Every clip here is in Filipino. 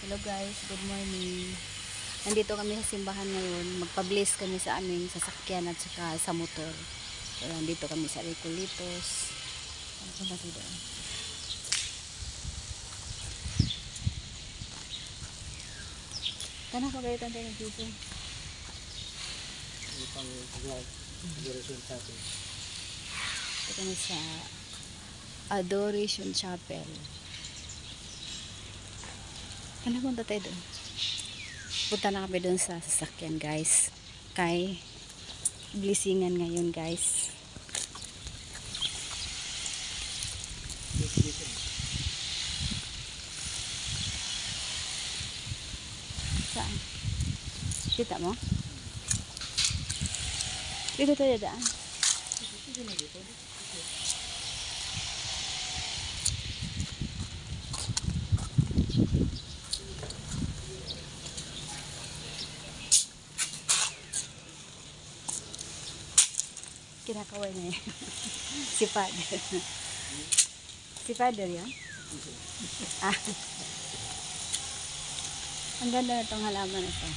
Hello guys, good morning. Nandito kami sa simbahan ngayon. Magpa-bless kami sa aming sasakyan at saka sa motor. So, nandito kami sa Recolitos. Ano ba dito? Kana pa kayo tayo dito? Ito kami sa Adoration Chapel. Ano punta tayo doon? Punta na kami doon sa sasakyan guys. Kay blessingan ngayon guys. Saan? Kita mo? Dito tayo daan. Kinakaway na yan. Si Father. Si Father yan? Ah. Ang ganda na itong halaman na ito.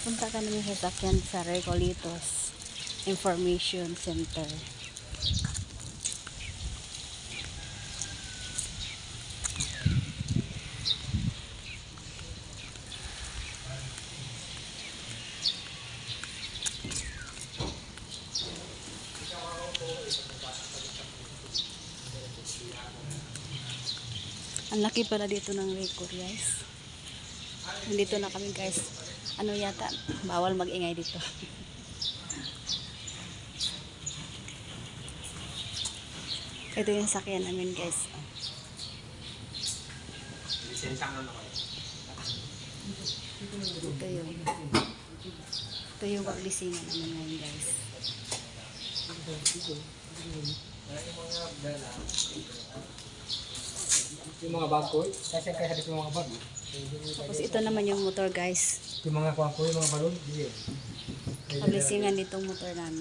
Punta ka namin sa sakyan sa Recolitos Information Center. Ang laki pala dito ng record guys. Nandito na kami guys. Ano yata, bawal mag-ingay dito. Ito yung sakyan namin guys. Ito yung paglisingan namin ngayon guys. Yung mga bag ko, kasi hadap yung mga bag. Tapos ito naman yung motor guys. Yung mga kuha ko, yung mga balon, Paglisingan ditong motor namin.